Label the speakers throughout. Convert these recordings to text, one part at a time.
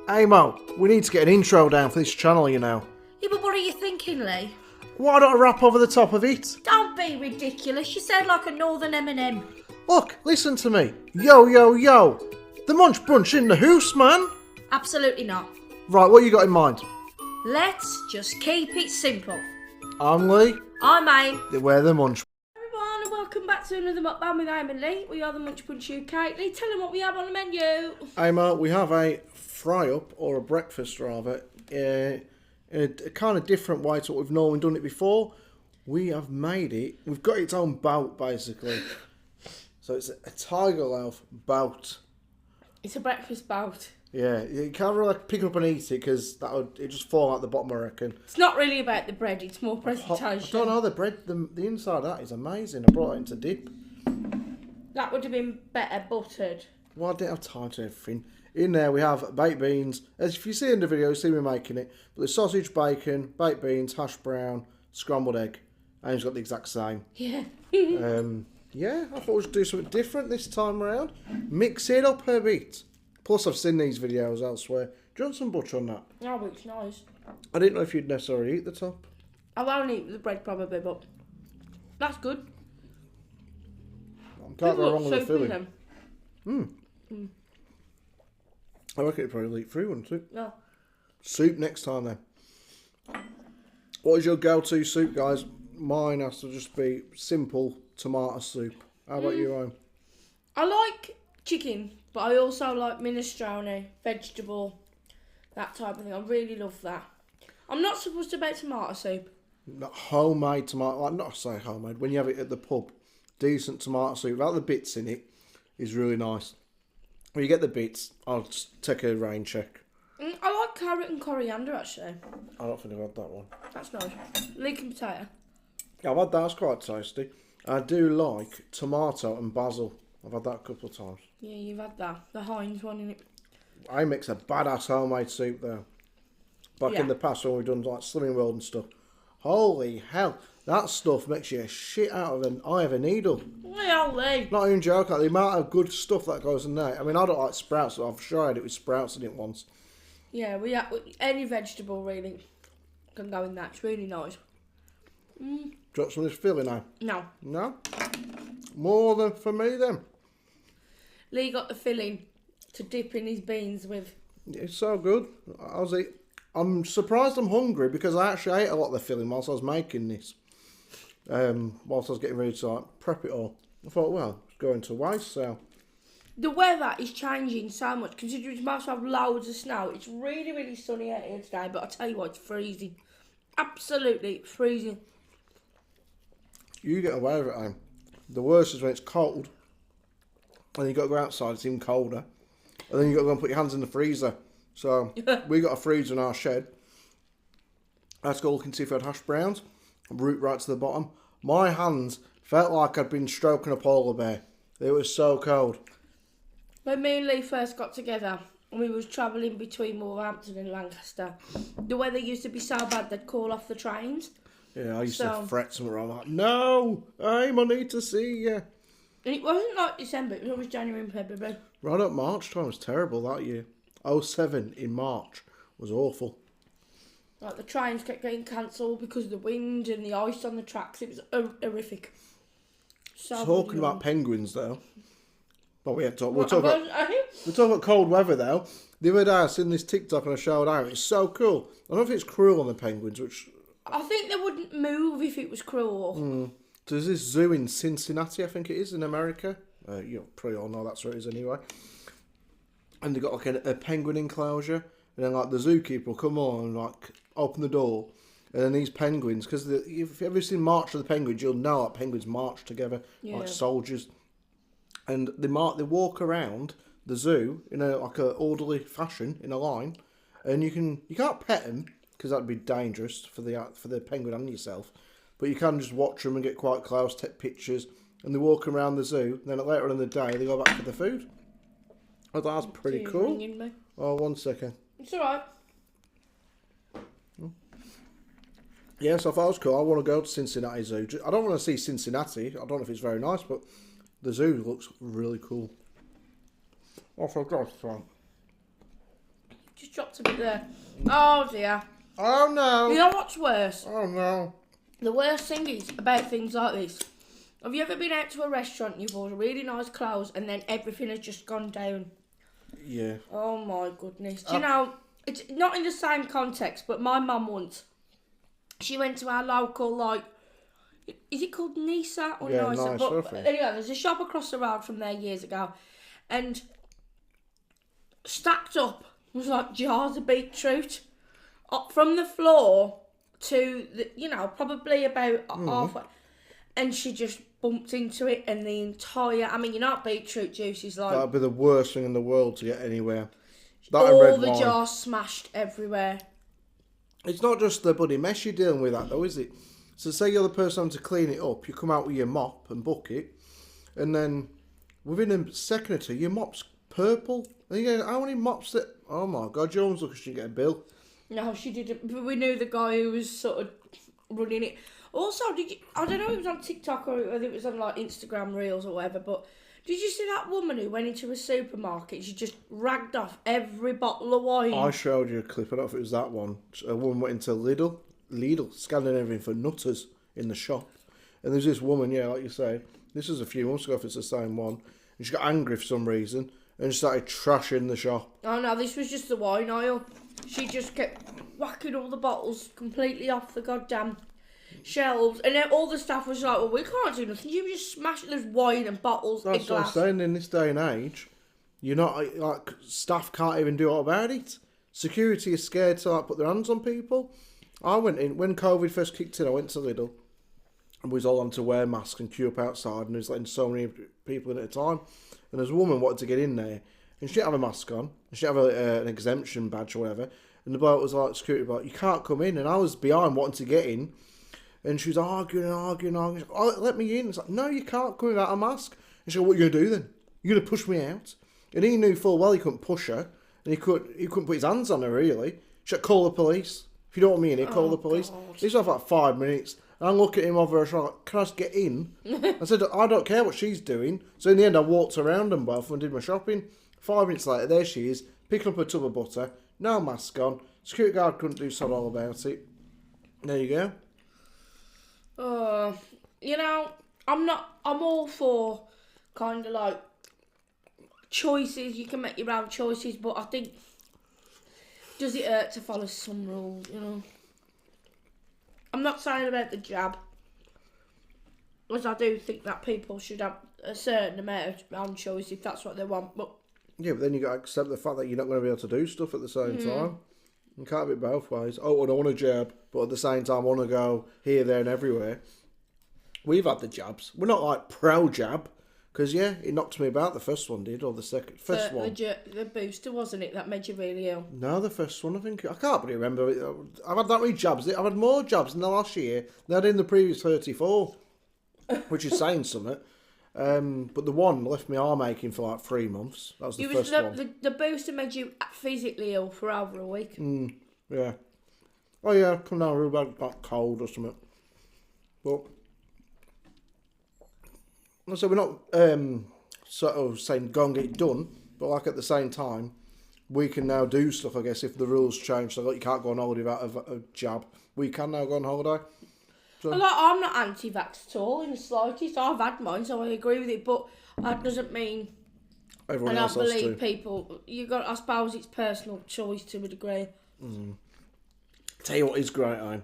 Speaker 1: Hey Mo, we need to get an intro down for this channel, you know.
Speaker 2: Yeah, but what are you thinking, Lee?
Speaker 1: Why don't I rap over the top of it?
Speaker 2: Don't be ridiculous. You sound like a northern M&M.
Speaker 1: Look, listen to me. Yo, yo, yo. The Munch Brunch in the house, man.
Speaker 2: Absolutely not.
Speaker 1: Right, what you got in mind?
Speaker 2: Let's just keep it simple.
Speaker 1: I'm Lee.
Speaker 2: I'm Aim.
Speaker 1: We're the Munch.
Speaker 2: Everyone, and welcome back to another Mukbang with Aim and Lee. We are the Munch Brunch UK. Lee, tell them what we have on the menu.
Speaker 1: Hey Mo, we have a fry-up, or a breakfast rather, in a kind of different way to what we've normally done it before. We have made it, we've got its own bout basically. So it's a tiger loaf bout. It's
Speaker 2: a breakfast bout.
Speaker 1: Yeah, you can't really pick it up and eat it because it just fall out the bottom, I reckon.
Speaker 2: It's not really about the bread, it's more presentation.
Speaker 1: I don't know, the bread, the inside of that is amazing. I brought it into dip.
Speaker 2: That would have been better buttered.
Speaker 1: Well, I didn't have time to everything. In there we have baked beans. As if you see in the video, you see me making it. But there's sausage, bacon, baked beans, hash brown, scrambled egg. And it's got the exact same.
Speaker 2: Yeah.
Speaker 1: Yeah, I thought we should do something different this time around. Mix it up a bit. Plus, I've seen these videos elsewhere. Do you want some butter on that?
Speaker 2: Oh, it's nice.
Speaker 1: I didn't know if you'd necessarily eat the top.
Speaker 2: I won't eat the bread probably, but that's good.
Speaker 1: Can't go wrong with the filling. I reckon it'd probably leak through, wouldn't it?
Speaker 2: No.
Speaker 1: Soup next time then. What is your go-to soup, guys? Mine has to just be simple tomato soup. How about you, Ryan?
Speaker 2: I like chicken, but I also like minestrone, vegetable, that type of thing. I really love that. I'm not supposed to make tomato soup.
Speaker 1: Not homemade tomato, like not say homemade, when you have it at the pub, decent tomato soup without the bits in it is really nice. When you get the bits, I'll just take a rain check.
Speaker 2: I like carrot and coriander actually.
Speaker 1: I don't think I've had that one.
Speaker 2: That's nice. Leek and potato.
Speaker 1: Yeah, I've had that, it's quite tasty. I do like tomato and basil. I've had that a couple of times.
Speaker 2: Yeah, you've had that. The Heinz one in it.
Speaker 1: I mix a badass homemade soup though. Back in the past when we've done like Slimming World and stuff. Holy hell, that stuff makes you a shit out of an eye of a needle.
Speaker 2: Really?
Speaker 1: Not even joking, like the amount of good stuff that goes in there. I mean, I don't like sprouts, so I've tried it with sprouts in it once.
Speaker 2: Yeah, any vegetable really can go in that. It's really nice.
Speaker 1: Do you want some of this filling now?
Speaker 2: No.
Speaker 1: No? More than for me then.
Speaker 2: Lee got the filling to dip in his beans with.
Speaker 1: It's so good. I'm surprised I'm hungry because I actually ate a lot of the filling whilst I was making this. Whilst I was getting ready to like, prep it all. I thought, well, it's going to waste, so.
Speaker 2: The weather is changing so much, considering it's supposed to have loads of snow. It's really, really sunny out here today, but I tell you what, it's freezing. Absolutely freezing.
Speaker 1: You get away with it, Aim. The worst is when it's cold, and you got to go outside, it's even colder, and then you got to go and put your hands in the freezer. So, we got a freezer in our shed. I had to go look and see if we had hash browns. Root right to the bottom. My hands felt like I'd been stroking a polar bear. It was so cold.
Speaker 2: When me and Lee first got together, and we was travelling between Wolverhampton and Lancaster, the weather used to be so bad they'd call off the trains.
Speaker 1: Yeah, I used to fret somewhere. I'm like, no, Aim, I need to see you.
Speaker 2: And it wasn't like December, it was always January and February.
Speaker 1: Right up March time was terrible that year. 07 in March was awful.
Speaker 2: Like the trains kept getting cancelled because of the wind and the ice on the tracks. It was horrific. So
Speaker 1: talking about penguins though. But we're talking about cold weather though. The other day I seen this TikTok and I showed out. It's so cool. I don't know if it's cruel on the penguins, which
Speaker 2: I think they wouldn't move if it was cruel.
Speaker 1: There's this zoo in Cincinnati, I think it is, in America. You probably all know that's where it is anyway. And they got like a penguin enclosure, and then like the zookeeper will come on and like open the door, and then these penguins, because if you've ever seen March of the Penguins, you'll know that penguins march together like soldiers, and they walk around the zoo in a orderly fashion in a line, and you can't pet them because that'd be dangerous for the penguin and yourself, but you can just watch them and get quite close, take pictures, and they walk around the zoo. And then later on in the day they go back for the food. Oh, that's pretty cool.
Speaker 2: Me.
Speaker 1: Oh, 1 second.
Speaker 2: It's alright.
Speaker 1: Yes, I thought it was cool. I want to go to Cincinnati Zoo. I don't want to see Cincinnati. I don't know if it's very nice, but the zoo looks really cool. Oh, for God's sake.
Speaker 2: Just dropped a bit there. Oh dear.
Speaker 1: Oh no.
Speaker 2: You know what's worse?
Speaker 1: Oh no.
Speaker 2: The worst thing is about things like this. Have you ever been out to a restaurant and you've ordered really nice clothes and then everything has just gone down?
Speaker 1: Yeah.
Speaker 2: Oh my goodness. Do you know, it's not in the same context, but my mum once, she went to our local, like, is it called Nisa or
Speaker 1: Yeah,
Speaker 2: Nisa?
Speaker 1: nice,
Speaker 2: But anyway, there's a shop across the road from there years ago, and stacked up was like jars of beetroot up from the floor to the, probably about halfway, and she just bumped into it, and the entire, I mean, beetroot juice is like,
Speaker 1: That'd be the worst thing in the world to get anywhere. That
Speaker 2: all the jars smashed everywhere.
Speaker 1: It's not just the bloody mess you're dealing with, that though, is it? So say you're the person having to clean it up, you come out with your mop and bucket, and then within a second or two, your mop's purple. And you go, how many mops that? Oh my God, you almost look like she get a bill.
Speaker 2: No, she didn't. But we knew the guy who was sort of running it. Also, I don't know if it was on TikTok or whether it was on like Instagram Reels or whatever, but did you see that woman who went into a supermarket? She just ragged off every bottle of wine.
Speaker 1: I showed you a clip, I don't know if it was that one. A woman went into Lidl, scanning everything for nutters in the shop. And there's this woman, yeah, like you say, this was a few months ago if it's the same one, and she got angry for some reason and started trashing the shop.
Speaker 2: Oh no, this was just the wine aisle. She just kept whacking all the bottles completely off the goddamn shelves, and then all the staff was like, well, we can't do nothing, you just smash those wine and bottles in glass.
Speaker 1: That's what I'm saying, in this day and age, you're not, like, staff can't even do all about it. Security is scared to, like, put their hands on people. I went in, when COVID first kicked in, I went to Lidl, and we was all on to wear masks and queue up outside, and there was letting so many people in at a time, and there's a woman wanted to get in there, and she didn't have a mask on, and she didn't have an exemption badge or whatever, and the bloke was like, security bloke, you can't come in, and I was behind wanting to get in, and she was arguing. She's like, oh, let me in. It's like, no, you can't come in without a mask. And she said, what are you going to do then? You're going to push me out? And he knew full well he couldn't push her, and he couldn't put his hands on her, really. She said, call the police. If you don't want me in here, call the police. God. This was like 5 minutes. And I look at him over her shoulder, like, can I just get in? I said, I don't care what she's doing. So in the end, I walked around them both and did my shopping. 5 minutes later, there she is, picking up a tub of butter, no mask on. Security guard couldn't do so all about it. There you go.
Speaker 2: I'm all for kind of like choices. You can make your own choices, but I think, does it hurt to follow some rules, I'm not saying about the jab, because I do think that people should have a certain amount of own choice if that's what they want, but...
Speaker 1: Yeah, but then you got to accept the fact that you're not going to be able to do stuff at the same time. You can't have it both ways. Oh, I don't want a jab, but at the same time I want to go here, there and everywhere. We've had the jabs. We're not like pro-jab, because, yeah, it knocked me about. The first one did, or the first one.
Speaker 2: The booster, wasn't it, that made you really ill?
Speaker 1: No, the first one, I think. I can't really remember. I've had that many jabs. I've had more jabs in the last year than I had in the previous 34, which is saying something. But the one left my arm aching for like 3 months. That was the first one.
Speaker 2: The booster made you physically ill for over a week.
Speaker 1: Yeah. Oh yeah, come down real bad, like cold or something. But so we're not sort of saying go and get it done, but like at the same time, we can now do stuff. I guess if the rules change, so like you can't go on holiday without a jab, we can now go on holiday. So,
Speaker 2: I'm not anti-vax at all in the slightest. I've had mine, so I agree with it. But that doesn't mean.
Speaker 1: Everyone else has to.
Speaker 2: I believe people. I suppose it's personal choice to a degree.
Speaker 1: Tell you what is great, Ian,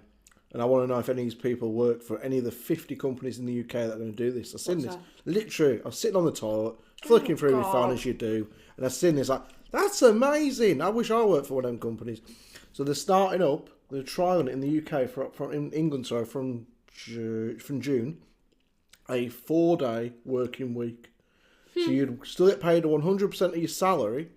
Speaker 1: and I want to know if any of these people work for any of the 50 companies in the UK that are going to do this. I've seen this. Literally, I was sitting on the toilet, flicking through my phone as you do, and I've seen this like, that's amazing. I wish I worked for one of them companies. So they're starting up. They're trialling it in the UK in England, sorry, from June, a 4-day working week. So you'd still get paid 100% of your salary,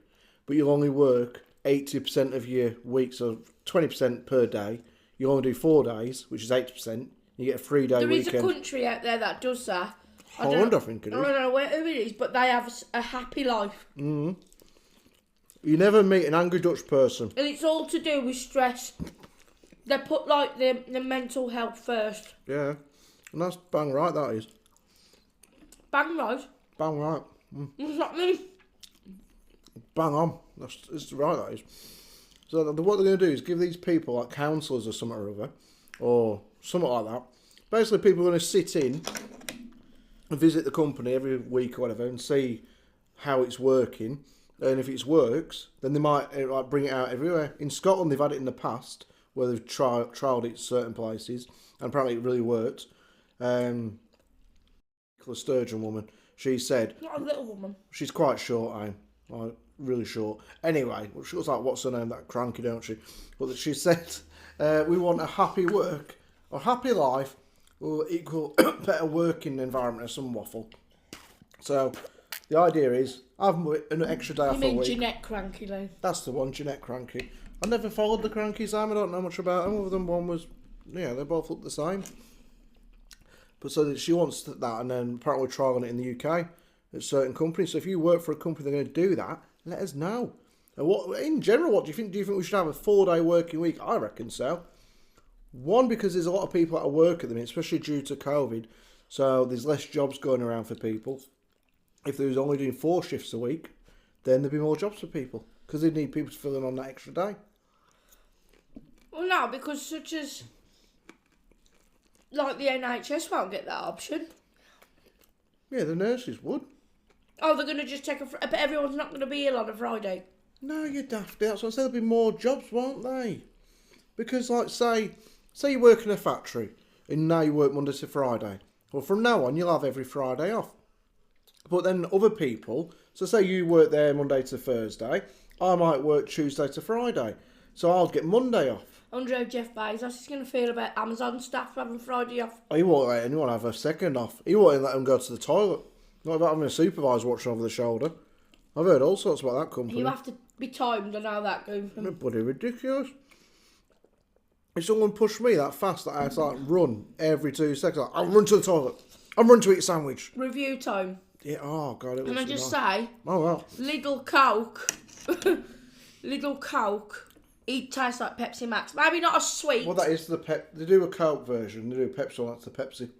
Speaker 1: but you'll only work 80% of your week, so 20% per day. You only do 4 days, which is 80%. You get a 3-day weekend.
Speaker 2: There is a country out there that does that.
Speaker 1: Holland, I think it is.
Speaker 2: I don't know who it is, but they have a happy life.
Speaker 1: You never meet an angry Dutch person.
Speaker 2: And it's all to do with stress. They put like the mental health first.
Speaker 1: Yeah, and that's bang right, that is.
Speaker 2: Bang right?
Speaker 1: Bang right.
Speaker 2: What does that mean?
Speaker 1: Bang on. It's right, that is. So what they're going to do is give these people like counsellors or something or other, or something like that. Basically, people are going to sit in and visit the company every week or whatever and see how it's working. And if it works, then they might like bring it out everywhere. In Scotland, they've had it in the past where they've trialled it in certain places, and apparently it really worked. The Sturgeon woman, she said...
Speaker 2: Not a little woman.
Speaker 1: She's quite short, like, really short. Anyway, she looks like, what's her name, that cranky, don't she? But she said, we want a happy work, or happy life, will equal better working environment or some waffle. So, the idea is, have an extra day off a week.
Speaker 2: You mean Jeanette Cranky, though?
Speaker 1: That's the one, Jeanette Cranky. I never followed the Crankies, I don't know much about them, other than one was, yeah, they both look the same. But so that she wants that, and then apparently we're trialling it in the UK at certain companies. So if you work for a company they're going to do that, let us know. And what, in general, what do you think? Do you think we should have a 4-day working week? I reckon so. One, because there's a lot of people at work at the minute, especially due to COVID. So there's less jobs going around for people. If they was only doing 4 shifts a week, then there'd be more jobs for people. Because they'd need people to fill in on that extra day.
Speaker 2: Well, no, because such as... Like the NHS won't get that option.
Speaker 1: Yeah, the nurses would.
Speaker 2: Oh, they're going to just take but everyone's not going to be ill on a Friday.
Speaker 1: No, you're daft. That's what I said. There'll be more jobs, won't they? Because, like, say you work in a factory, and now you work Monday to Friday. Well, from now on, you'll have every Friday off. But then other people, so say you work there Monday to Thursday, I might work Tuesday to Friday. So I'll get Monday off.
Speaker 2: I wonder how Jeff Bezos is going to feel about Amazon staff having Friday off.
Speaker 1: He won't let anyone have a second off. He won't let them go to the toilet. Not about having a supervisor watching over the shoulder. I've heard all sorts about that company.
Speaker 2: You have to be timed on how that goes.
Speaker 1: They're bloody ridiculous. If someone pushed me that fast that I had to like run every 2 seconds, I'll run to the toilet. I'm running to eat a sandwich.
Speaker 2: Review time.
Speaker 1: Yeah, oh God, it was.
Speaker 2: Can I just say?
Speaker 1: Oh well.
Speaker 2: Lidl Coke. Lidl Coke. It tastes like Pepsi Max. Maybe not as sweet.
Speaker 1: Well, that is the Pep. They do a Coke version. They do a Pepsi one. That's the Pepsi.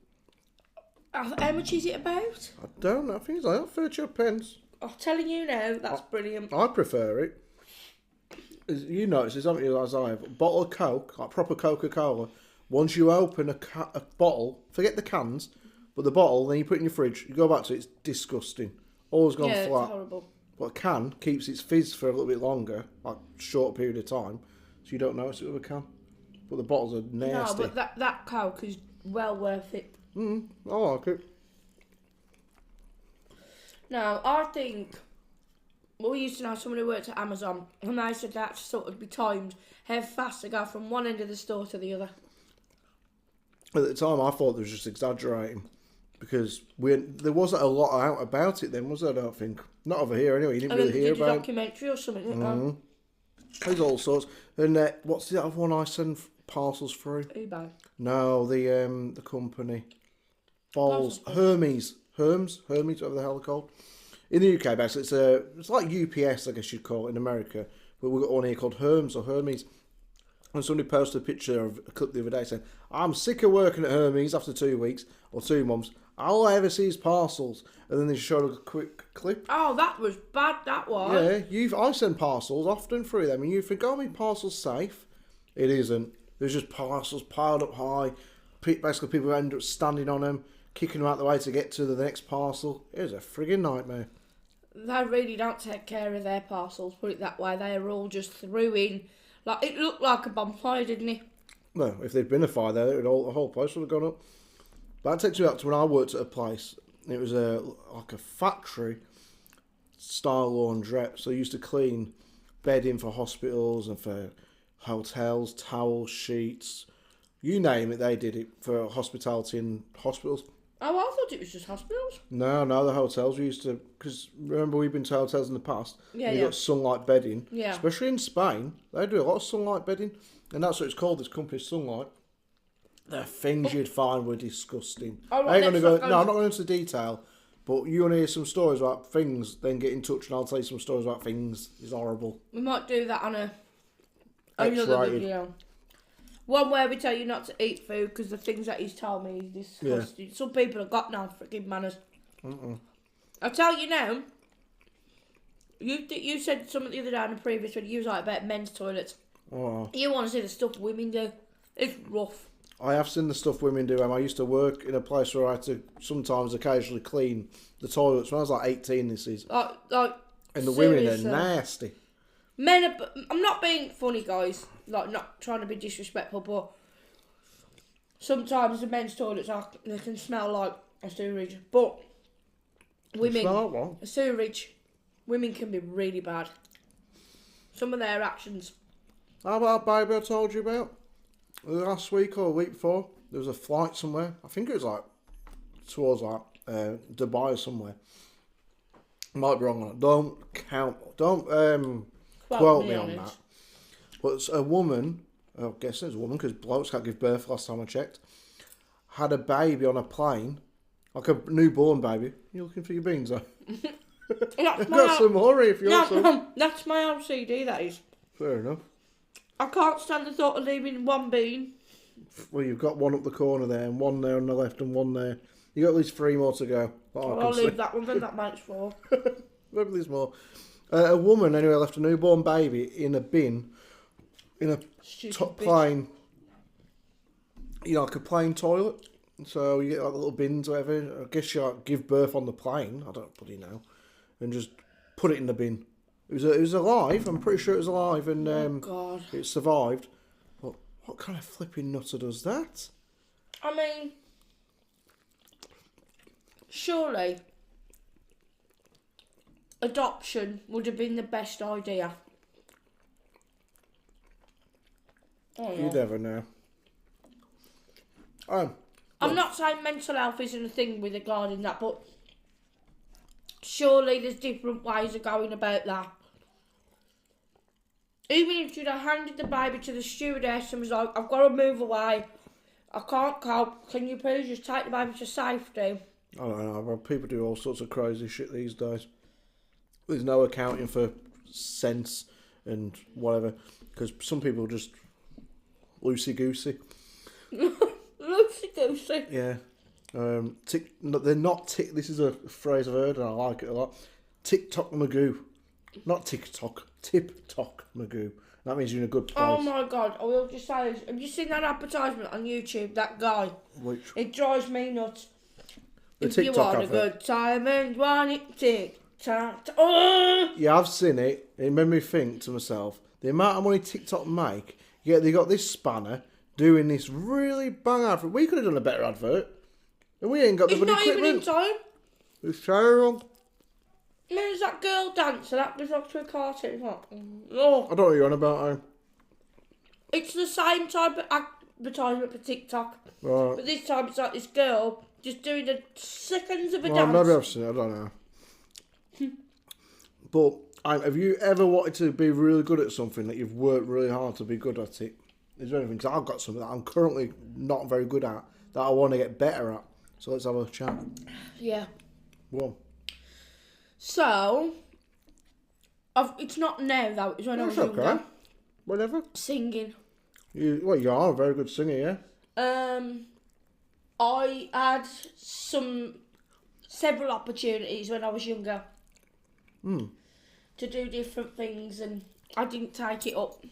Speaker 2: How much is it about?
Speaker 1: I don't know. I think it's like 30 pence.
Speaker 2: I'm telling you now, that's brilliant.
Speaker 1: I prefer it. As you notice, it's something as I have. A bottle of Coke, like proper Coca-Cola. Once you open a bottle, forget the cans, but the bottle, then you put it in your fridge. You go back to it. It's disgusting. Always gone flat.
Speaker 2: Yeah, it's horrible.
Speaker 1: But a can keeps its fizz for a little bit longer, like a short period of time, so you don't notice it with a can. But the bottles are nasty.
Speaker 2: No, but that Coke is well worth it.
Speaker 1: I like it.
Speaker 2: No, I think we used to know someone who worked at Amazon, and they said that to sort of be timed how fast they go from one end of the store to the other.
Speaker 1: At the time, I thought they was just exaggerating because there wasn't a lot out about it then, was there? I don't think. Not over here anyway. You didn't really hear about it.
Speaker 2: A documentary or something, didn't they?
Speaker 1: There's all sorts. And what's the other one I send parcels through?
Speaker 2: eBay.
Speaker 1: No, the company. Balls. Hermes, whatever the hell they're called. In the UK, basically, it's like UPS, I guess you'd call it in America. But we've got one here called Hermes or Hermes. And somebody posted a picture of a clip the other day saying, I'm sick of working at Hermes after 2 weeks or 2 months. All I ever see is parcels. And then they showed a quick clip.
Speaker 2: Oh, that was bad, that was.
Speaker 1: Yeah, I send parcels often through them. And you think, oh, my parcel's safe. It isn't. There's just parcels piled up high. Basically, people end up standing on them, kicking them out the way to get to the next parcel. It was a frigging nightmare.
Speaker 2: They really don't take care of their parcels, put it that way. They are all just threw in. Like, it looked like a bonfire, didn't it?
Speaker 1: Well, if there'd been a fire there, the whole place would have gone up. But that takes me back to when I worked at a place. It was like a factory style laundrette. So they used to clean bedding for hospitals and for hotels, towels, sheets. You name it, they did it for hospitality in hospitals.
Speaker 2: Oh, I thought it was just hospitals.
Speaker 1: No, the hotels we used to... Because remember we've been to hotels in the past.
Speaker 2: Yeah,
Speaker 1: you got sunlight bedding.
Speaker 2: Yeah.
Speaker 1: Especially in Spain. They do a lot of sunlight bedding. And that's what it's called, this company, Sunlight. The things you'd find were disgusting.
Speaker 2: Oh, right,
Speaker 1: I ain't gonna go... No, I'm not going into detail. But you want to hear some stories about things, then get in touch and I'll tell you some stories about things. It's horrible.
Speaker 2: We might do that on another
Speaker 1: X-rated.
Speaker 2: video. One where we tell you not to eat food because the things that he's told me is disgusting. Yeah. Some people have got no freaking manners. I'll tell you now, You said something the other day in the previous one. You was like about men's toilets.
Speaker 1: Oh.
Speaker 2: You want to see the stuff women do? It's rough.
Speaker 1: I have seen the stuff women do. I used to work in a place where I had to sometimes occasionally clean the toilets when I was like 18. This is
Speaker 2: like
Speaker 1: and the
Speaker 2: seriously.
Speaker 1: women are nasty.
Speaker 2: Men are. I'm not being funny, guys. Like not trying to be disrespectful, but sometimes the men's toilets they can smell like a sewerage. But women, a sewerage, women can be really bad. Some of their actions.
Speaker 1: How about that baby I told you about? Last week or a week before, there was a flight somewhere. I think it was like towards like Dubai or somewhere. Might be wrong on it. Don't quote me on that. But it's a woman, I guess it's a woman because blokes can't give birth last time I checked, had a baby on a plane, like a newborn baby. You looking for your beans though? I've got some more if you want some.
Speaker 2: That's my LCD, that is.
Speaker 1: Fair enough.
Speaker 2: I can't stand the thought of leaving one bean.
Speaker 1: Well, you've got one up the corner there, and one there on the left, and one there. You got at least 3 more to go.
Speaker 2: I'll leave that one, then that makes 4.
Speaker 1: Maybe there's more. A woman, anyway, left a newborn baby in a bin, in a plane, like a plane toilet. So you get like little bins or whatever. I guess you like, give birth on the plane. I don't bloody know. And just put it in the bin. It was alive. I'm pretty sure it was alive, and
Speaker 2: God.
Speaker 1: it survived. But what kind of flipping nutter does that?
Speaker 2: I mean, surely adoption would have been the best idea. Oh, yeah.
Speaker 1: You never know.
Speaker 2: I'm not saying mental health isn't a thing with regarding that, but surely there's different ways of going about that. Even if you'd have handed the baby to the stewardess and was like, I've got to move away, I can't cope, can you please just take the baby to safety?
Speaker 1: I don't know, but people do all sorts of crazy shit these days. There's no accounting for sense and whatever, because some people just loosey-goosey.
Speaker 2: Loosey-goosey?
Speaker 1: Yeah. They're not this is a phrase I've heard and I like it a lot. TikTok Magoo. Not TikTok. Tip-Tock Magoo. That means you're in a good place.
Speaker 2: Oh my God, I will just say this. Have you seen that advertisement on YouTube? That guy.
Speaker 1: Which?
Speaker 2: It drives me nuts.
Speaker 1: The
Speaker 2: if
Speaker 1: TikTok
Speaker 2: you want
Speaker 1: advert.
Speaker 2: a good time and you want it, TikTok. Oh!
Speaker 1: Yeah, I've seen it. It made me think to myself, the amount of money TikTok make, yeah, they got this spanner doing this really bang advert. We could have done a better advert. And we ain't got the
Speaker 2: It's
Speaker 1: bloody
Speaker 2: not even in
Speaker 1: equipment.
Speaker 2: time.
Speaker 1: It's terrible.
Speaker 2: There's that girl dancer that belongs to a cartoon. Oh.
Speaker 1: I don't know what you're on about,
Speaker 2: It's the same type of advertisement for TikTok.
Speaker 1: Right.
Speaker 2: But this time it's like this girl just doing the seconds of a
Speaker 1: Well,
Speaker 2: dance.
Speaker 1: maybe I've seen it, I don't know. But have you ever wanted to be really good at something that you've worked really hard to be good at it? Is there anything? Because I've got something that I'm currently not very good at that I want to get better at. So let's have a chat.
Speaker 2: Yeah.
Speaker 1: Go
Speaker 2: So, it's not now though, it's when I was
Speaker 1: That's okay.
Speaker 2: younger.
Speaker 1: Whatever.
Speaker 2: Singing.
Speaker 1: You are a very good singer, yeah?
Speaker 2: I had several opportunities when I was younger to do different things and I didn't take it up.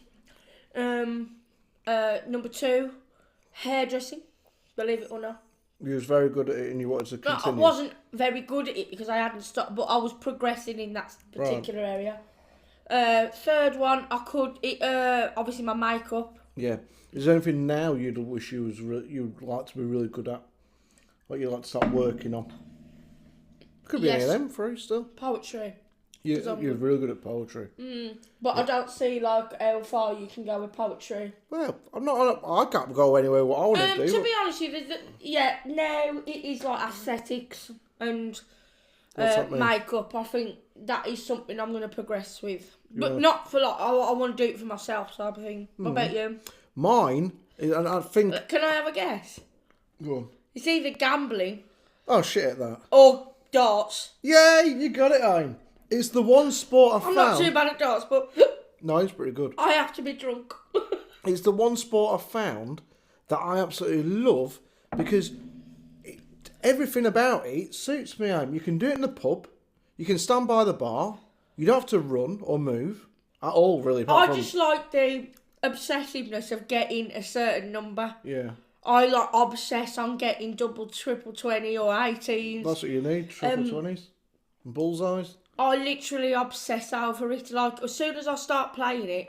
Speaker 2: Number 2, hairdressing, believe it or not.
Speaker 1: You was very good at it and you wanted to
Speaker 2: No,
Speaker 1: continue.
Speaker 2: I wasn't very good at it because I hadn't stopped, but I was progressing in that particular area. Third one, I could, obviously my makeup.
Speaker 1: Yeah. Is there anything now you'd wish you'd like to be really good at? What you'd like to start working on? Could be any of them for you still.
Speaker 2: Poetry.
Speaker 1: You're really good at poetry.
Speaker 2: But I don't see like how far you can go with poetry.
Speaker 1: Well, I can't go anywhere what I want to do.
Speaker 2: To be honest with you, now it is like aesthetics and makeup. I think that is something I'm going to progress with. But not for like, I want to do it for myself type of thing. What about you?
Speaker 1: Mine, and I think...
Speaker 2: Can I have a guess?
Speaker 1: Go on.
Speaker 2: It's either gambling
Speaker 1: Oh, shit at that.
Speaker 2: or darts.
Speaker 1: Yay, you got it, Ayn. It's the one sport I've
Speaker 2: I'm
Speaker 1: found...
Speaker 2: not too bad at darts, but
Speaker 1: No, it's pretty good.
Speaker 2: I have to be drunk.
Speaker 1: It's the one sport I've found that I absolutely love because everything about it suits me, Ayn. You can do it in the pub. You can stand by the bar. You don't have to run or move at all, really. apart
Speaker 2: I
Speaker 1: from-
Speaker 2: just like the obsessiveness of getting a certain number.
Speaker 1: Yeah.
Speaker 2: I like obsess on getting double, triple 20 or 18s.
Speaker 1: That's what you need, triple 20s. And bullseyes.
Speaker 2: I literally obsess over it. Like, as soon as I start playing it,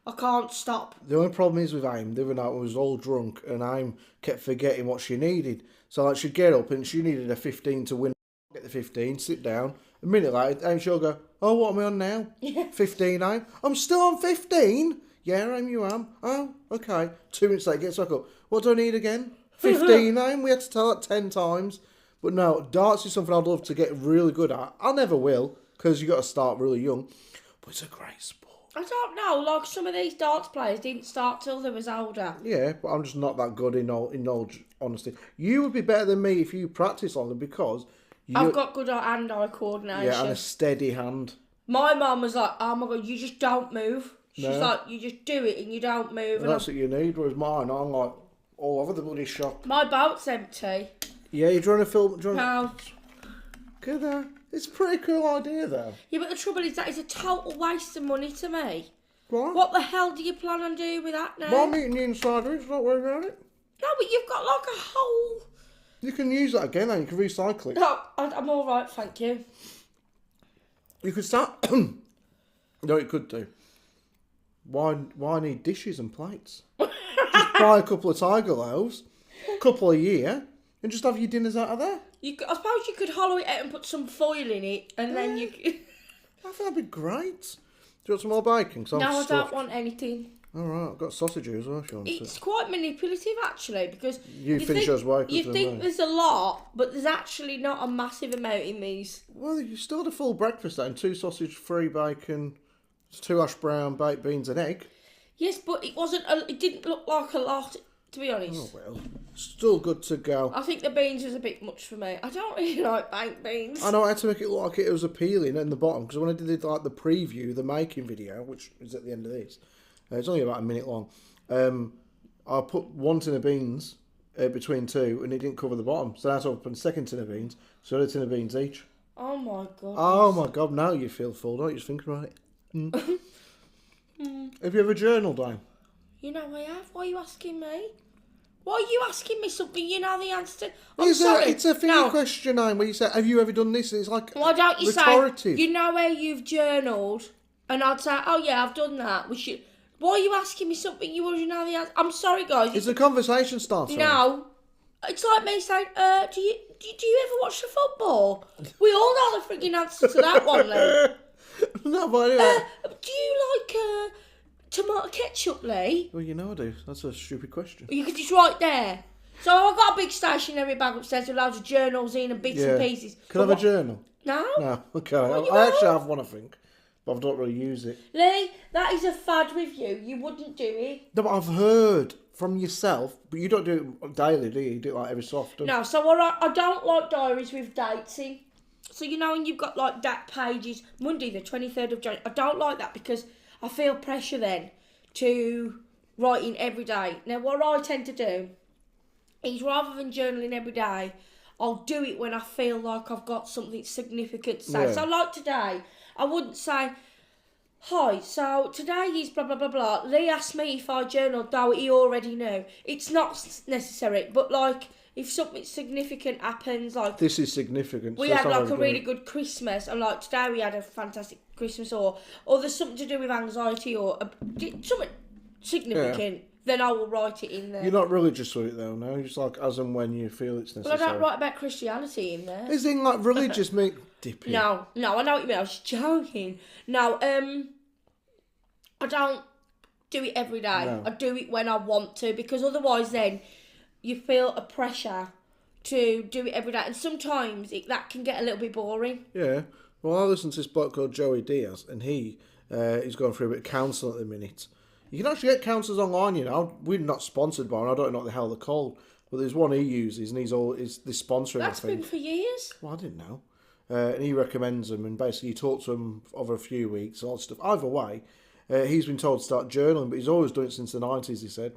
Speaker 2: I can't stop.
Speaker 1: The only problem is with Aim, the other night I was all drunk and Aim kept forgetting what she needed. So like she'd get up and she needed a 15 to win. Get the 15, sit down. A minute later, Aim she'll go, oh, what am I on now? 15, Aim. I'm still on 15. Yeah, Aim, you am. Oh, okay. 2 minutes later, gets back up. What do I need again? 15, Aim. We had to tell that 10 times. But no, darts is something I'd love to get really good at. I never will, because you got to start really young. But it's a great sport.
Speaker 2: I don't know, like some of these darts players didn't start till they was older.
Speaker 1: Yeah, but I'm just not that good in all honesty. You would be better than me if you practice longer because
Speaker 2: I've got good hand-eye coordination.
Speaker 1: Yeah, and a steady hand.
Speaker 2: My mum was like, oh my God, you just don't move. She's
Speaker 1: No.
Speaker 2: like, you just do it and you don't move.
Speaker 1: And that's what you need, whereas mine, I'm like all over the bloody shop.
Speaker 2: My boat's empty.
Speaker 1: Yeah, you're trying to film...
Speaker 2: No.
Speaker 1: Good there. It's a pretty cool idea, though.
Speaker 2: Yeah, but the trouble is that is a total waste of money to me.
Speaker 1: Right.
Speaker 2: What the hell do you plan on doing with that now?
Speaker 1: Well, I'm eating the inside of it, it's not worry about it.
Speaker 2: No, but you've got like a whole...
Speaker 1: You can use that again, and you can recycle it.
Speaker 2: No, I'm all right, thank you.
Speaker 1: You could start... No, you could do. Why need dishes and plates? Just buy a couple of Tiger Loaves, a couple a year, and just have your dinners out of there.
Speaker 2: I suppose you could hollow it out and put some foil in it, and then you could...
Speaker 1: I think that'd be great. Do you want some more bacon?
Speaker 2: No, I don't want anything.
Speaker 1: Alright, I've got sausages as well if you want
Speaker 2: It's
Speaker 1: it.
Speaker 2: quite manipulative, actually, because...
Speaker 1: You finish yours way quicker
Speaker 2: You
Speaker 1: than
Speaker 2: think
Speaker 1: me.
Speaker 2: there's a lot, but there's actually not a massive amount in these.
Speaker 1: Well, you still had a full breakfast then. 2 sausage, 3 bacon, 2 hash brown, baked beans and egg.
Speaker 2: Yes, but it didn't look like a lot, to be honest.
Speaker 1: Oh well, still good to go.
Speaker 2: I think the beans was a bit much for me. I don't really like baked beans.
Speaker 1: I know I had to make it look like it was appealing in the bottom because when I did like the preview, the making video, which is at the end of this, it's only about a minute long. I put 1 tin of beans between 2, and it didn't cover the bottom, so I had to open 2nd tin of beans, so I had a tin of beans each.
Speaker 2: Oh my god.
Speaker 1: Oh my god! Now you feel full, don't you? Just thinking about it. Have you ever journaled, Anne?
Speaker 2: You know I have. Why are you asking me? Why are you asking me something you know the answer to?
Speaker 1: It's a funny question, Anne, where you say, have you ever done this? And it's like
Speaker 2: why don't you
Speaker 1: rhetorical.
Speaker 2: say, you know where you've journaled? And I'd say, oh yeah, I've done that. Why are you asking me something you already know the answer? I'm sorry, guys.
Speaker 1: It's a conversation starter.
Speaker 2: No. It's like me saying, do you ever watch the football? We all know the frigging answer to that one, Lee.
Speaker 1: No, but anyway.
Speaker 2: Do you like tomato ketchup, Lee?
Speaker 1: Well, you know I do. That's a stupid question.
Speaker 2: You could just right there. So I've got a big stationery bag upstairs with loads of journals in and bits and pieces.
Speaker 1: Can I have a journal?
Speaker 2: No.
Speaker 1: No. Okay.
Speaker 2: you
Speaker 1: I actually
Speaker 2: won't.
Speaker 1: have one, I think. But I don't really use it.
Speaker 2: Lee, that is a fad with you. You wouldn't do it.
Speaker 1: No, but I've heard from yourself, but you don't do it daily, do you? You do it like every so often.
Speaker 2: No, so I don't like diaries with dates in. So, you know, when you've got like that pages, Monday the 23rd of January, I don't like that because I feel pressure then to write in every day. Now, what I tend to do is rather than journaling every day, I'll do it when I feel like I've got something significant to say.
Speaker 1: Yeah.
Speaker 2: So, like today, I wouldn't say, hi, so today is blah, blah, blah, blah. Lee asked me if I journaled, though he already knew. It's not necessary, but like, if something significant happens, like...
Speaker 1: This is significant.
Speaker 2: We
Speaker 1: so
Speaker 2: had
Speaker 1: it's not
Speaker 2: like a
Speaker 1: very
Speaker 2: really good Christmas, and like today we had a fantastic Christmas, or there's something to do with anxiety, or something significant, then I will write it in there.
Speaker 1: You're not religious with it though, no? You're just like as and when you feel it's necessary.
Speaker 2: Well, I don't write about Christianity in there.
Speaker 1: Is in like religious meat dipping?
Speaker 2: No, I know what you mean. I was joking. No, I don't do it every day.
Speaker 1: No.
Speaker 2: I do it when I want to, because otherwise then you feel a pressure to do it every day, and sometimes that can get a little bit boring.
Speaker 1: Yeah. Well, I listen to this bloke called Joey Diaz, and he's going through a bit of counsel at the minute. You can actually get counsellors online, you know. We're not sponsored by them. I don't know what the hell they're called, but there's one he uses, and he's sponsoring.
Speaker 2: That's been for years.
Speaker 1: Well, I didn't know. And he recommends them, and basically you talk to him over a few weeks, all that stuff. Either way, he's been told to start journaling, but he's always done it since the 90s, he said.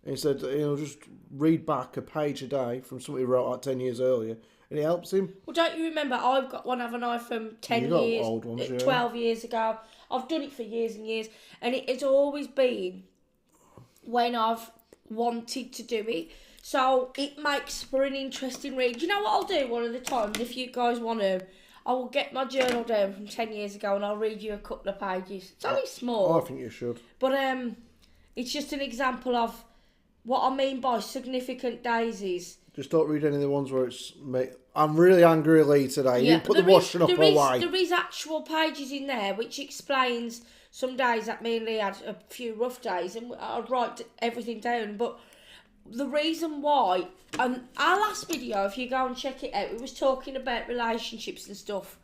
Speaker 1: And he said, just read back a page a day from something he wrote like 10 years earlier, and it helps him.
Speaker 2: Well, don't you remember, I've got one, haven't I, from 10
Speaker 1: You got
Speaker 2: years,
Speaker 1: old ones, yeah.
Speaker 2: 12 years ago. I've done it for years and years, and it has always been when I've wanted to do it. So it makes for an interesting read. Do you know what I'll do one of the times, if you guys want to? I will get my journal down from 10 years ago and I'll read you a couple of pages. It's only small.
Speaker 1: I think you should.
Speaker 2: But it's just an example of what I mean by significant days.
Speaker 1: Just don't read any of the ones where it's... I'm really angry, Lee, today. You put the washing up away.
Speaker 2: There is actual pages in there which explains some days that me and Lee had a few rough days, and I'd write everything down. But the reason why, our last video, if you go and check it out, it was talking about relationships and stuff,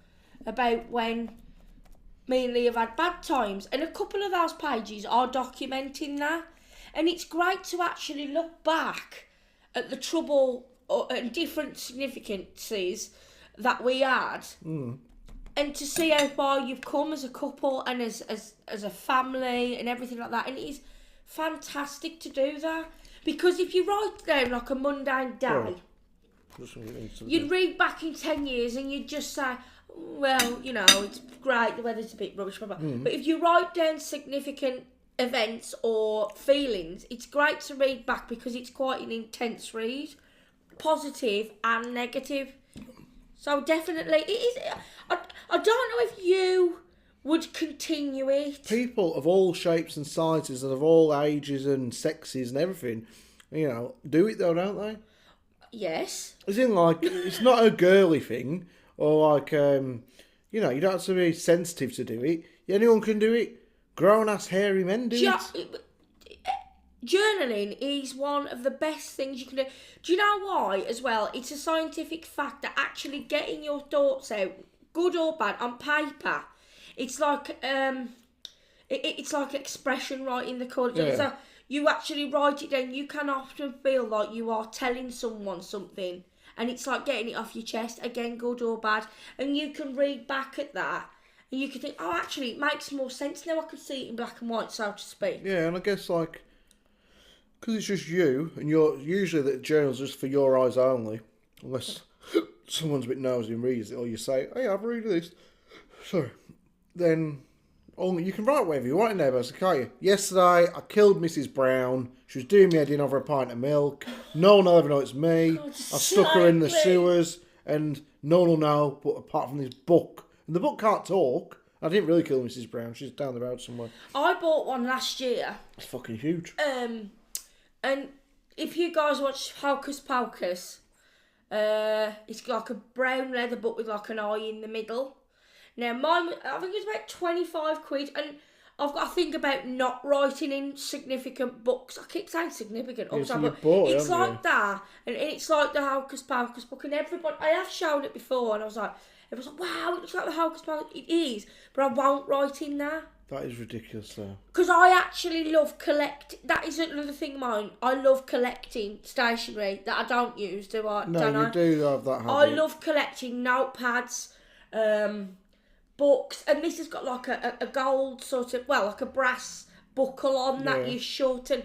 Speaker 2: about when me and Lee have had bad times, and a couple of those pages are documenting that. And it's great to actually look back at the trouble and different significances that we had, and to see how far you've come as a couple and as a family and everything like that. And it is fantastic to do that, because if you write down like a mundane day, you'd read back in 10 years and you'd just say, well, you know, it's great, the weather's a bit rubbish, blah, blah. But if you write down significant events or feelings, it's great to read back, because it's quite an intense read, positive and negative. So definitely it is. I don't know if you would continue it.
Speaker 1: People of all shapes and sizes and of all ages and sexes and everything, you know, do it though, don't they?
Speaker 2: Yes.
Speaker 1: As in, like, it's not a girly thing, or like, you know, you don't have to be sensitive to do it. Anyone can do it. Grown-ass hairy men do it.
Speaker 2: Journaling is one of the best things you can do. Do you know why, as well? It's a scientific fact that actually getting your thoughts out, good or bad, on paper, it's like it's like expression writing, they call it. Yeah. So you actually write it down. You can often feel like you are telling someone something, and it's like getting it off your chest, again, good or bad. And you can read back at that, and you can think, oh, actually, it makes more sense now. I can see it in black and white, so to speak.
Speaker 1: Yeah, and I guess, like, because it's just you, and you're usually the journal's just for your eyes only, unless someone's a bit nosy and reads it, or you say, hey, I've read this. Sorry. Then you can write whatever you want in there, basically, can't you? Yesterday, I killed Mrs. Brown. She was doing me head in over a pint of milk. No one will ever know it's me. I stuck her in the sewers, and no one will know, but apart from this book. And the book can't talk. I didn't really kill Mrs. Brown. She's down the road somewhere.
Speaker 2: I bought one last year.
Speaker 1: It's fucking huge.
Speaker 2: And if you guys watch Hocus Pocus, it's like a brown leather book with like an eye in the middle. Now mine, I think it's about 25 quid, and I've got to think about not writing in significant books. I keep saying significant all the time, but it's like that, and it's like the Hocus Pocus book, and everybody, I have shown it before, and I was like, everyone's like, wow, it looks like the Hocus Pocus. It is, but I won't write in that.
Speaker 1: That is ridiculous, though. Because
Speaker 2: I actually love that is another thing of mine. I love collecting stationery that I don't use, do I?
Speaker 1: No, you do have that habit.
Speaker 2: I love collecting notepads, books, and this has got like a gold sort of, well, like a brass buckle on that you shut, and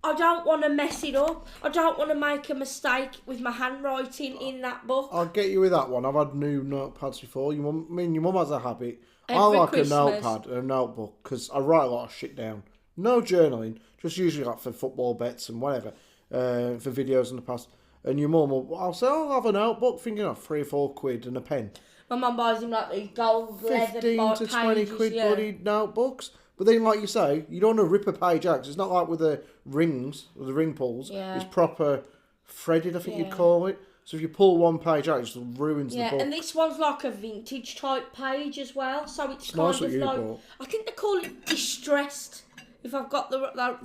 Speaker 2: I don't want to mess it up. I don't want to make a mistake with my handwriting in that book.
Speaker 1: I'll get you with that one. I've had new notepads before. Your mum has a habit.
Speaker 2: Every
Speaker 1: I like
Speaker 2: Christmas.
Speaker 1: A notepad and a notebook because I write a lot of shit down. No journaling, just usually like for football bets and whatever, for videos in the past. And your mum will, I'll say, I'll have a notebook, thinking of 3 or 4 quid and a pen.
Speaker 2: My mum buys him like these gold leather
Speaker 1: 15 to 20 quid bloody notebooks. But then, like you say, you don't want to rip a page out. 'Cause it's not like with the rings, or the ring pulls.
Speaker 2: Yeah.
Speaker 1: It's proper threaded, I think you'd call it. So if you pull one page out, it just ruins the book.
Speaker 2: Yeah, and this one's like a vintage type page as well. So it's kind
Speaker 1: nice
Speaker 2: of like,
Speaker 1: bought.
Speaker 2: I think they call it distressed, if I've got the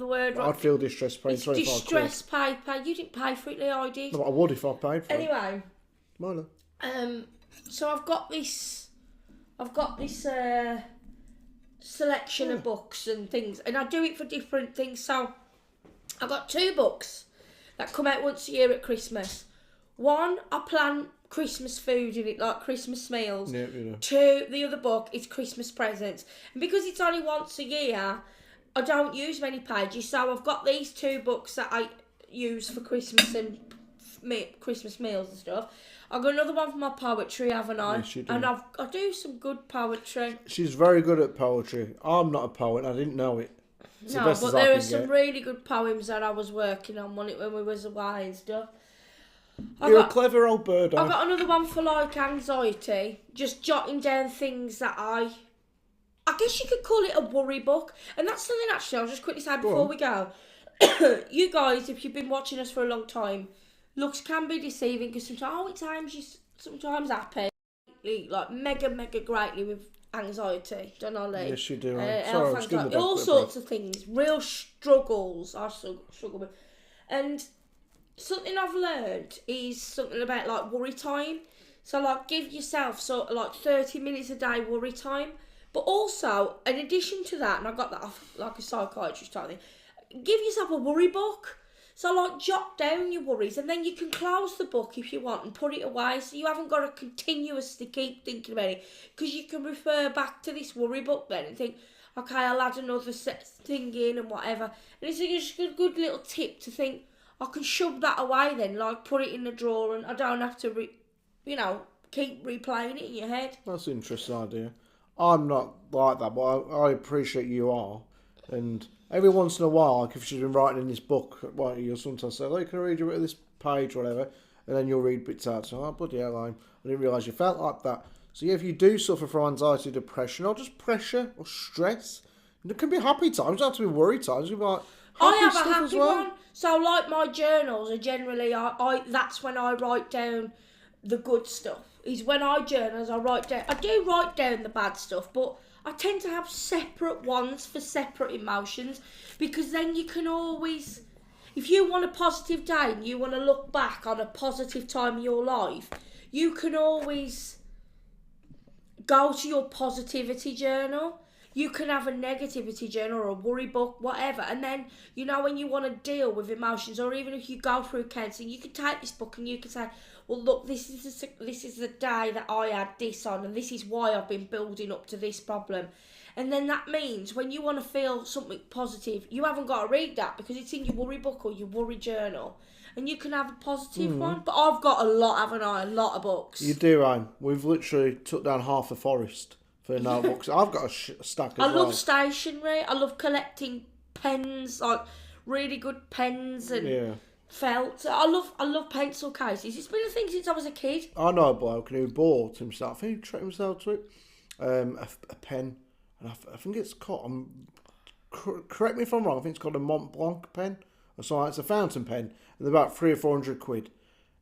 Speaker 2: word right.
Speaker 1: I'd feel distressed paying
Speaker 2: It's
Speaker 1: 25
Speaker 2: distressed paper. You didn't pay for it, Lee, I did.
Speaker 1: No, but I would if I paid for it.
Speaker 2: Anyway.
Speaker 1: Milo.
Speaker 2: So I've got this selection of books and things, and I do it for different things. So I've got 2 books that come out once a year at Christmas. One, I plan Christmas food in it, like Christmas meals.
Speaker 1: Yeah, you know.
Speaker 2: 2, the other book is Christmas presents. And because it's only once a year, I don't use many pages. So I've got these 2 books that I use for Christmas and Christmas meals and stuff. I've got another one for my poetry, haven't I?
Speaker 1: Yes, you do.
Speaker 2: And I do some good poetry.
Speaker 1: She's very good at poetry. I'm not a poet. I didn't know it. It's the
Speaker 2: No,
Speaker 1: best
Speaker 2: but
Speaker 1: as I
Speaker 2: there
Speaker 1: can
Speaker 2: are some
Speaker 1: get.
Speaker 2: really good poems that I was working on when we was away and stuff.
Speaker 1: You're a clever old bird.
Speaker 2: I've got another one for like anxiety. Just jotting down things that I guess you could call it a worry book. And that's something actually I'll just quickly say before we go. You guys, if you've been watching us for a long time, looks can be deceiving because sometimes you're sometimes happy, like mega greatly with anxiety. Don't I, Lee?
Speaker 1: Yes, you do. Sorry,
Speaker 2: all sorts of things, real struggles I struggle with. And something I've learned is something about like worry time. So like give yourself sort of like 30 minutes a day worry time. But also, in addition to that, and I got that off like a psychiatrist type thing, give yourself a worry book. So like jot down your worries and then you can close the book if you want and put it away so you haven't got to continuously keep thinking about it because you can refer back to this worry book then and think, okay, I'll add another thing in and whatever. And it's just a good little tip to think, I can shove that away then, like put it in the drawer and I don't have to, keep replaying it in your head.
Speaker 1: That's an interesting idea. I'm not like that, but I appreciate you are. And every once in a while, like if she's been writing in this book, you'll sometimes say, can I read you a bit of this page or whatever? And then you'll read bits out. So, bloody hell, I didn't realise you felt like that. So yeah, if you do suffer from anxiety, depression, or just pressure or stress, it can be happy times. It doesn't have to be worry times. It can be like
Speaker 2: I have a happy one. So like my journals are generally, that's when I write down the good stuff. Is when I journal, I do write down the bad stuff, but I tend to have separate ones for separate emotions because then you can always, if you want a positive day and you want to look back on a positive time in your life, you can always go to your positivity journal. You can have a negativity journal or a worry book, whatever. And then, when you want to deal with emotions or even if you go through counselling, you can take this book and you can say, well, look, this is the day that I had this on and this is why I've been building up to this problem. And then that means when you want to feel something positive, you haven't got to read that because it's in your worry book or your worry journal. And you can have a positive one. But I've got a lot, haven't I? A lot of books.
Speaker 1: You do, Anne. We've literally took down half the forest for notebooks. I've got a stack as well.
Speaker 2: I love stationery. I love collecting pens, like really good pens and felt. I love pencil cases. It's been a thing since I was a kid.
Speaker 1: I know a bloke who bought himself, I think he treated himself to it, a pen. And I think it's called, correct me if I'm wrong, I think it's called a Mont pen. Or something. It's a fountain pen. And they're about 300 or 400 quid.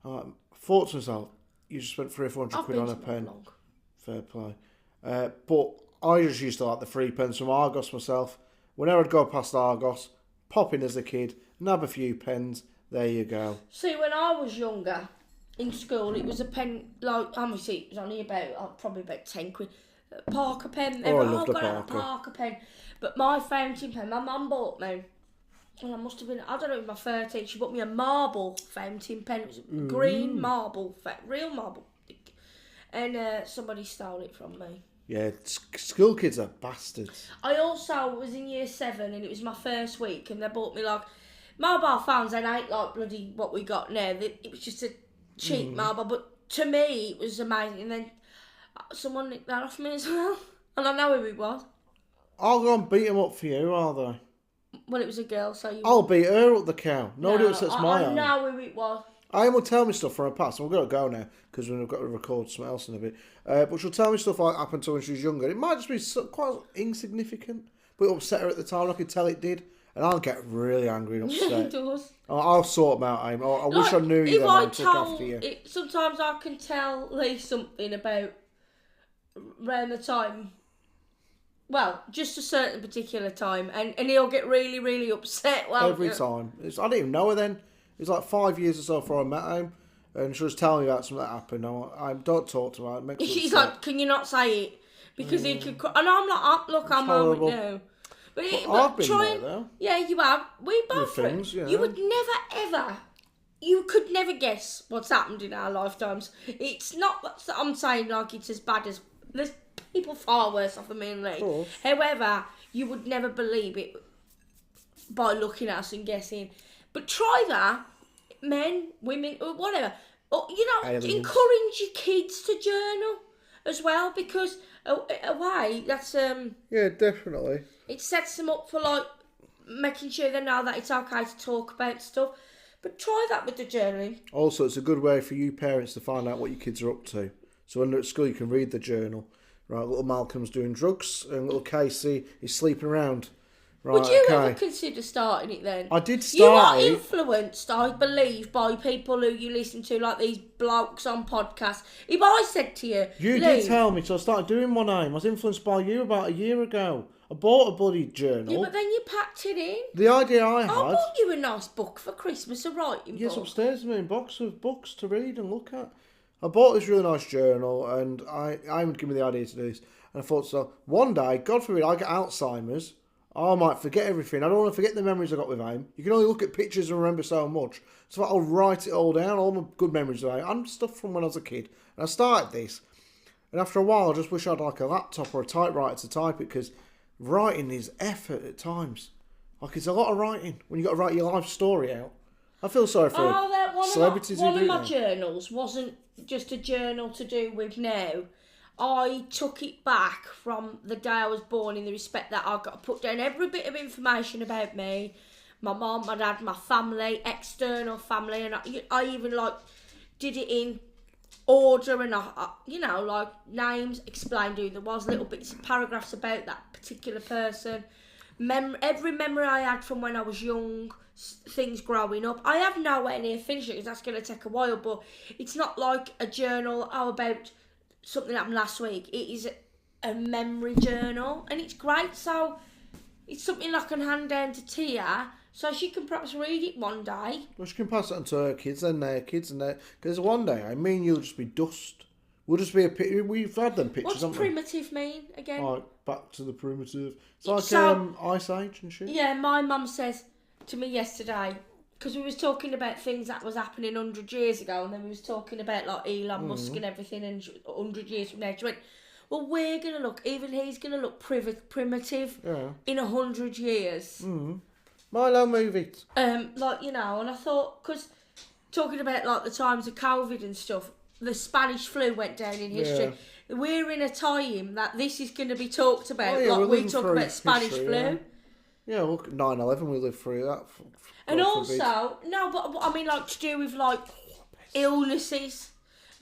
Speaker 1: I thought to myself, you just spent 300 or 400 quid on a pen.
Speaker 2: Long.
Speaker 1: Fair play. But I just used to like the free pens from Argos myself. Whenever I'd go past Argos, pop in as a kid, nab a few pens, there you go.
Speaker 2: See, when I was younger, in school, it was a pen, like, obviously it was only probably about 10 quid. Parker pen.
Speaker 1: I love the
Speaker 2: Parker pen. But my fountain pen, my mum bought me, and I must have been, I don't know, my 13, she bought me a marble fountain pen. It was green marble, real marble. And somebody stole it from me.
Speaker 1: Yeah, school kids are bastards.
Speaker 2: I also was in year 7 and it was my first week and they bought me like mobile phones. They ain't like bloody what we got now. It was just a cheap mobile, but to me it was amazing. And then someone nicked that off me as well, and I know who it was.
Speaker 1: I'll go and beat them up for you, are they?
Speaker 2: Well, it was a girl, so you.
Speaker 1: I'll beat her up the cow. Nobody upsets my
Speaker 2: I know who it was.
Speaker 1: I will tell me stuff from her past. We've got to go now because we've got to record something else in a bit. But she'll tell me stuff like happened to her when she was younger. It might just be quite insignificant, but it upset her at the time. I could tell it did, and I'll get really angry and upset.
Speaker 2: It does.
Speaker 1: I'll sort them out. I wish I knew you then and took after you.
Speaker 2: Sometimes I can tell Lee something about around the time. Well, just a certain particular time, and he'll get really, really upset. Well,
Speaker 1: every time. I didn't even know her then. It was like 5 years or so before I met him, and she was telling me about something that happened. I don't talk to her. It makes
Speaker 2: She's like, can you not say it? Because he could. And I'm like, look, I'm on it now. But
Speaker 1: I've been there, though.
Speaker 2: Yeah, you have. We both.
Speaker 1: Things,
Speaker 2: you would never, ever. You could never guess what's happened in our lifetimes. It's not that I'm saying like it's as bad as. There's people far worse off than me and Lee. However, you would never believe it by looking at us and guessing. But try that. men, women, or whatever. Or,
Speaker 1: Aliens.
Speaker 2: encourage your kids to journal as well, because a way that's
Speaker 1: Yeah, definitely.
Speaker 2: it sets them up for like making sure they know that it's okay to talk about stuff. But try that with the journaling.
Speaker 1: Also, it's a good way for you parents to find out what your kids are up to. So when they're at school, you can read the journal. Right, little Malcolm's doing drugs, and little Casey is sleeping around. Right,
Speaker 2: Would you ever consider starting it then?
Speaker 1: I did
Speaker 2: You are
Speaker 1: start it.
Speaker 2: influenced, I believe, by people who you listen to, like these blokes on podcasts. If I said to you,
Speaker 1: You
Speaker 2: Lee,
Speaker 1: did tell me, so I started doing one aim. I was influenced by you about a year ago. I bought a bloody journal.
Speaker 2: yeah, but then you packed it in.
Speaker 1: The idea I
Speaker 2: I
Speaker 1: had...
Speaker 2: bought you a nice book for Christmas, a writing
Speaker 1: Yes,
Speaker 2: book.
Speaker 1: upstairs in a box of books to read and look at. I bought this really nice journal, and I would give me the idea to do this. And I thought, so one day, God forbid, I get Alzheimer's, I might forget everything. I don't want to forget the memories I got with AIM. You can only look at pictures and remember so much. So I'll write it all down, all my good memories of AIM, and stuff from when I was a kid. And I started this. And after a while, I just wish I had like a laptop or a typewriter to type it, because writing is effort at times. Like, it's a lot of writing when you got to write your life story out. I feel sorry for celebrities who do
Speaker 2: one of my
Speaker 1: that.
Speaker 2: journals wasn't just a journal to do with now. I took it back from the day I was born, in the respect that I got to put down every bit of information about me, my mum, my dad, my family, external family, and I even like did it in order, and I like names, explained who there was, little bits of paragraphs about that particular person, every memory I had from when I was young, things growing up. I have nowhere near finishing it, because that's going to take a while, but it's not like a journal about something that happened last week. It is a memory journal, and it's great. So it's something I can hand down to Tia, so she can perhaps read it one day.
Speaker 1: Well, she can pass it on to her kids and their kids and their... Because one day, I mean, you'll just be dust. We'll just be a picture. We've had them pictures,
Speaker 2: What's
Speaker 1: haven't
Speaker 2: primitive mean again?
Speaker 1: we? Like, back to the primitive. It's like
Speaker 2: So-
Speaker 1: Ice Age and shit.
Speaker 2: Yeah, my mum says to me yesterday, because we was talking about things that was happening 100 years ago, and then we was talking about like Elon Musk and everything, and 100 years from now, she went, well, we're going to look, even he's going to look primitive in 100 years.
Speaker 1: Milo, move it.
Speaker 2: And I thought, because talking about like the times of COVID and stuff, the Spanish flu went down in history.
Speaker 1: Yeah.
Speaker 2: We're in a time that this is going to be talked about,
Speaker 1: Oh, yeah,
Speaker 2: like
Speaker 1: we're
Speaker 2: we
Speaker 1: living
Speaker 2: talk
Speaker 1: through
Speaker 2: about Spanish
Speaker 1: history,
Speaker 2: flu.
Speaker 1: Yeah, look, 9/11, we lived through that.
Speaker 2: And
Speaker 1: God forbid.
Speaker 2: also, no, but I mean, like, to do with, like, illnesses,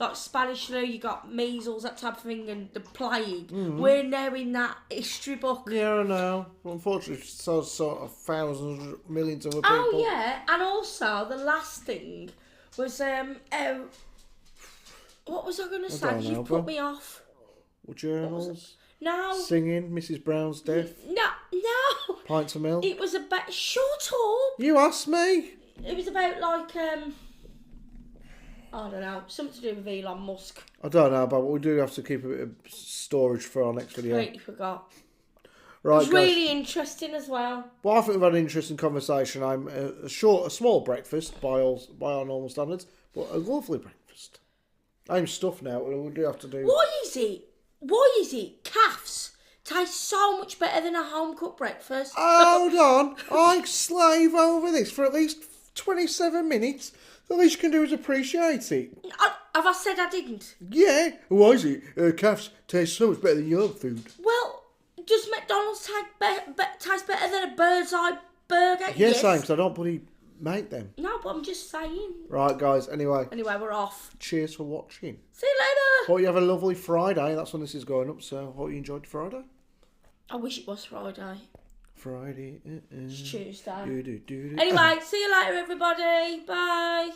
Speaker 2: like Spanish flu, you got measles, that type of thing, and the plague. We're now in that history book.
Speaker 1: Yeah, I know. Unfortunately, so sort of thousands, millions of other people.
Speaker 2: Oh, yeah, and also, the last thing was, what was I going to say?
Speaker 1: don't know,
Speaker 2: You put
Speaker 1: but-
Speaker 2: me off.
Speaker 1: Journals.
Speaker 2: No.
Speaker 1: Singing, Mrs. Brown's death.
Speaker 2: No.
Speaker 1: Pints of milk.
Speaker 2: It was about, shut up.
Speaker 1: You asked me.
Speaker 2: It was about, like, I don't know, something to do with Elon Musk.
Speaker 1: I don't know, but we do have to keep a bit of storage for our next video.
Speaker 2: Completely forgot.
Speaker 1: Right,
Speaker 2: It was
Speaker 1: guys.
Speaker 2: really interesting as well.
Speaker 1: Well, I think we've had an interesting conversation. I'm a small breakfast by our normal standards, but a lovely breakfast. I'm stuffed now. We do have to do.
Speaker 2: Why is it calves taste so much better than a home cooked breakfast?
Speaker 1: Hold on, I slave over this for at least 27 minutes. The least you can do is appreciate it.
Speaker 2: Have I said I didn't?
Speaker 1: Yeah, why is it? Calves taste so much better than your food.
Speaker 2: Well, does McDonald's taste better than a bird's eye burger?
Speaker 1: Yes, because I don't bloody make them.
Speaker 2: No, but I'm just saying.
Speaker 1: Right, guys, anyway,
Speaker 2: Anyway, we're off.
Speaker 1: cheers for watching.
Speaker 2: See you later.
Speaker 1: Hope you have a lovely Friday. That's when this is going up, so hope you enjoyed Friday.
Speaker 2: I wish it was Friday.
Speaker 1: Friday.
Speaker 2: It's Tuesday.
Speaker 1: Do-do-do-do.
Speaker 2: Anyway, see you later, everybody. Bye.